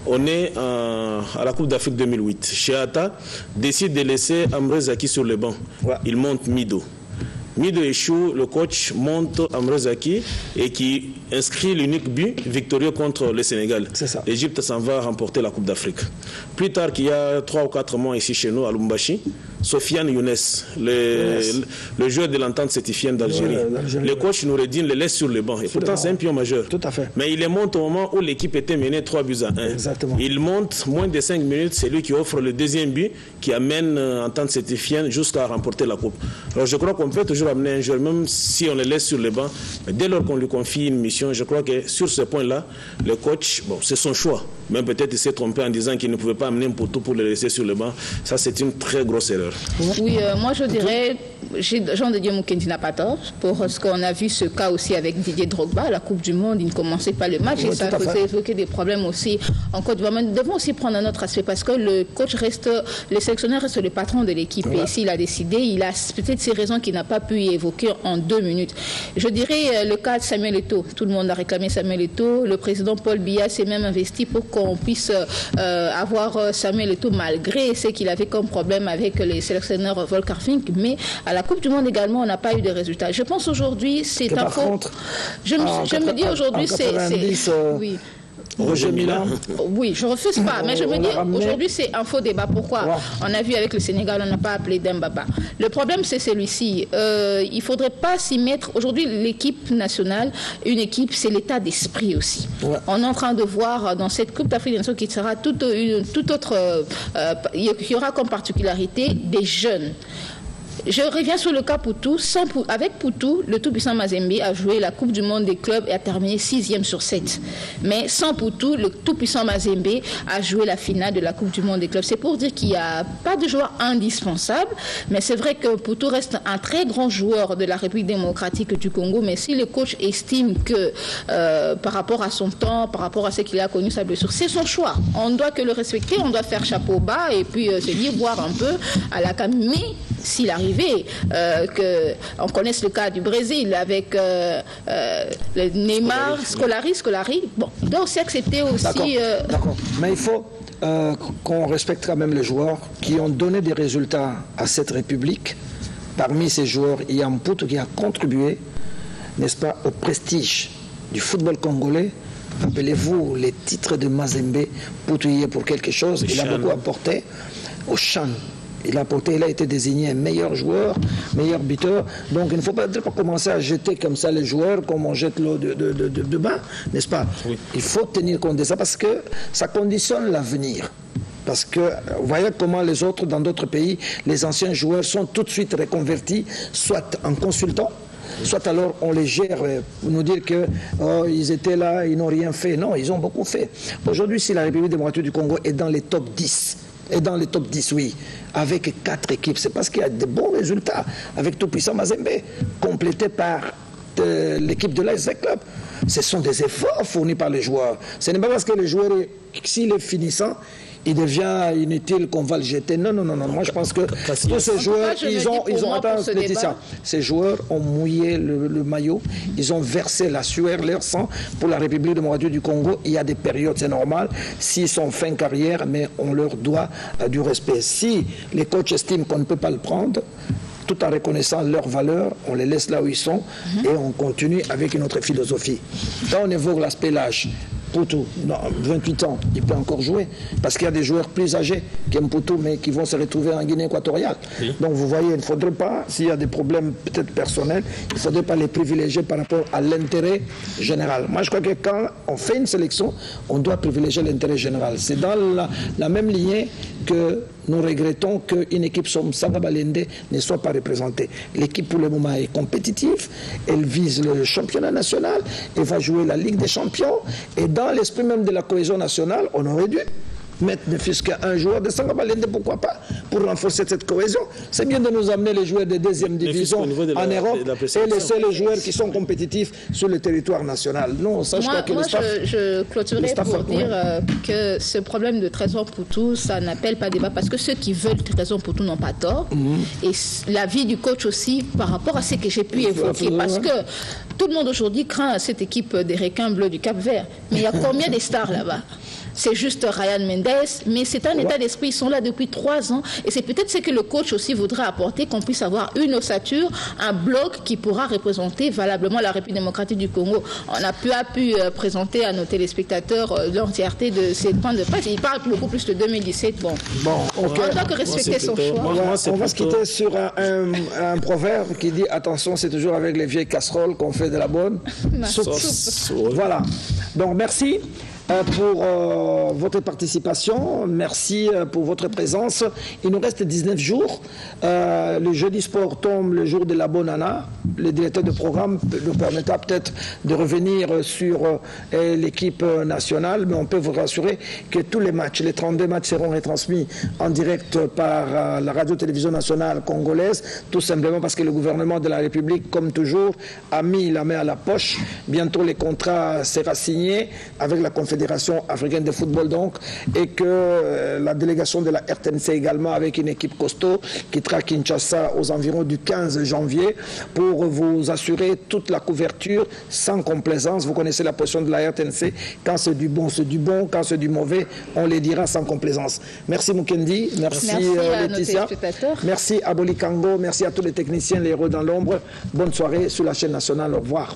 On est à la Coupe d'Afrique 2008. Cheata décide de laisser Amré Zaki sur le banc. Ouais. Il monte Mido. Mido échoue, le coach monte Amré Zaki et qui inscrit l'unique but victorieux contre le Sénégal. L'Égypte s'en va remporter la Coupe d'Afrique. Plus tard, qu'il y a 3 ou 4 mois ici chez nous, à Lubumbashi, Sofiane Younes, le joueur de l'entente sétifienne d'Algérie. Le coach Noureddine le laisse sur le banc. Et pourtant, c'est un pion majeur. Tout à fait. Mais il les monte au moment où l'équipe était menée 3-1. Exactement. Il monte moins de 5 minutes. C'est lui qui offre le deuxième but qui amène l'entente sétifienne jusqu'à remporter la Coupe. Alors je crois qu'on peut toujours amener un joueur, même si on le laisse sur le banc. Mais dès lors qu'on lui confie une mission, je crois que sur ce point-là, le coach, bon, c'est son choix. Même peut-être il s'est trompé en disant qu'il ne pouvait pas amener un poteau pour le laisser sur le banc. Ça, c'est une très grosse erreur. Oui, moi je dirais, Jean de Dieu Mukendi n'a pas tort, parce qu'on a vu ce cas aussi avec Didier Drogba, à la Coupe du Monde, il ne commençait pas le match, et ça faisait évoquer des problèmes aussi en Côte d'Ivoire. Mais nous devons aussi prendre un autre aspect, parce que le coach reste, le sélectionneur reste le patron de l'équipe, et s'il a décidé, il a peut-être ses raisons qu'il n'a pas pu évoquer en 2 minutes. Je dirais le cas de Samuel Eto'o, tout le monde a réclamé Samuel Eto'o, le président Paul Biya s'est même investi pour qu'on puisse avoir Samuel Eto'o, malgré ce qu'il avait comme problème avec les sélectionneurs Volker Fink, mais à la Coupe du Monde également, on n'a pas eu de résultats. Je pense aujourd'hui, c'est un faux. Je me dis aujourd'hui, c'est. Oui. Roger Milan. Oui, je ne refuse pas, mais je me dis aujourd'hui c'est un faux débat. Pourquoi? On a vu avec le Sénégal, on n'a pas appelé Dembaba. Le problème c'est celui-ci. Il ne faudrait pas s'y mettre. Aujourd'hui, l'équipe nationale, une équipe, c'est l'état d'esprit aussi. On est en train de voir dans cette Coupe d'Afrique des Nations qui sera tout autre. Il y aura comme particularité des jeunes. Je reviens sur le cas Poutou. Avec Poutou, le tout-puissant Mazembe a joué la Coupe du Monde des clubs et a terminé 6e sur 7. Mais sans Poutou, le tout-puissant Mazembe a joué la finale de la Coupe du Monde des clubs. C'est pour dire qu'il n'y a pas de joueur indispensable, mais c'est vrai que Poutou reste un très grand joueur de la République démocratique du Congo. Mais si le coach estime que par rapport à son temps, par rapport à ce qu'il a connu, sa blessure, c'est son choix. On doit que le respecter, on doit faire chapeau bas et puis se dire, voir un peu à la cam. Mais s'il arrivait qu'on connaisse le cas du Brésil avec le Neymar, Scolari, bon, il doit aussi accepter aussi... D'accord. Mais il faut qu'on respecte quand même les joueurs qui ont donné des résultats à cette République. Parmi ces joueurs, il y a Mpoutou qui a contribué, n'est-ce pas, au prestige du football congolais. Rappelez-vous les titres de Mazembe, Mpoutou y est pour quelque chose, il a beaucoup apporté au Chan. Il a été désigné meilleur joueur, meilleur buteur. Donc il ne faut pas commencer à jeter comme ça les joueurs comme on jette l'eau de bain, n'est-ce pas? Oui. Il faut tenir compte de ça parce que ça conditionne l'avenir. Parce que vous voyez comment les autres, dans d'autres pays, les anciens joueurs sont tout de suite reconvertis, soit en consultants, soit alors on les gère pour nous dire que ils étaient là, ils n'ont rien fait. Non, ils ont beaucoup fait. Aujourd'hui, si la République démocratique du Congo est dans les top 10, et dans les top 10, oui, avec 4 équipes, c'est parce qu'il y a de bons résultats avec tout-puissant Mazembe, complété par l'équipe de l'ASV Club. Ce sont des efforts fournis par les joueurs. Ce n'est pas parce que le joueur, s'il est finissant, il devient inutile qu'on va le jeter. Non. Moi, je pense que tous ces joueurs, ces joueurs ont mouillé le maillot, ils ont versé la sueur, leur sang pour la République démocratique du Congo. Il y a des périodes, c'est normal. S'ils sont fin carrière, mais on leur doit du respect. Si les coachs estiment qu'on ne peut pas le prendre, tout en reconnaissant leur valeur, on les laisse là où ils sont et on continue avec une autre philosophie. Quand on évoque l'aspect l'âge, Poutou, 28 ans, il peut encore jouer parce qu'il y a des joueurs plus âgés qui aiment Poutou mais qui vont se retrouver en Guinée équatoriale. Oui. Donc vous voyez, il ne faudrait pas, s'il y a des problèmes peut-être personnels, il ne faudrait pas les privilégier par rapport à l'intérêt général. Moi je crois que quand on fait une sélection, on doit privilégier l'intérêt général. C'est dans la même lignée que nous regrettons qu'une équipe comme Sanga Balende ne soit pas représentée. L'équipe pour le moment est compétitive, elle vise le championnat national, elle va jouer la Ligue des champions et dans l'esprit même de la cohésion nationale, on aurait dû mettre ne fût-ce qu'un joueur de Sanga Balende, pourquoi pas, pour renforcer cette cohésion. C'est bien de nous amener les joueurs de deuxième division en Europe et laisser les joueurs qui sont compétitifs sur le territoire national. Non, ça, je clôturerai pour dire que ce problème de Trésor Poutou, ça n'appelle pas débat parce que ceux qui veulent Trésor Poutou n'ont pas tort. Et l'avis du coach aussi par rapport à ce que j'ai pu évoquer. Parce que tout le monde aujourd'hui craint cette équipe des requins bleus du Cap-Vert. Mais il y a combien de stars là-bas? C'est juste Ryan Mendes, mais c'est un état d'esprit. Ils sont là depuis 3 ans. Et c'est peut-être ce que le coach aussi voudrait apporter, qu'on puisse avoir une ossature, un bloc qui pourra représenter valablement la République démocratique du Congo. On a pu présenter à nos téléspectateurs l'entièreté de ces points de presse. Il parle beaucoup plus de 2017. Bon, okay. On doit que respecter son choix. On va se quitter sur un proverbe qui dit attention, c'est toujours avec les vieilles casseroles qu'on fait de la bonne soupe. Voilà. Donc merci pour votre participation, merci pour votre présence. Il nous reste 19 jours. Le jeudi sport tombe le jour de la Bonana. Le directeur de programme nous permettra peut-être de revenir sur l'équipe nationale, mais on peut vous rassurer que tous les matchs, les 32 matchs seront retransmis en direct par la radio-télévision nationale congolaise, tout simplement parce que le gouvernement de la République, comme toujours, a mis la main à la poche. Bientôt, les contrats seront signés avec la Confédération africaine de football donc, et que la délégation de la RTNC également avec une équipe costaud quittera Kinshasa aux environs du 15 janvier pour vous assurer toute la couverture sans complaisance. Vous connaissez la position de la RTNC, quand c'est du bon, c'est du bon, quand c'est du mauvais, on les dira sans complaisance. Merci Mukendi, merci Laetitia, merci à Boli Kango, merci à tous les techniciens, les héros dans l'ombre. Bonne soirée sur la chaîne nationale, au revoir.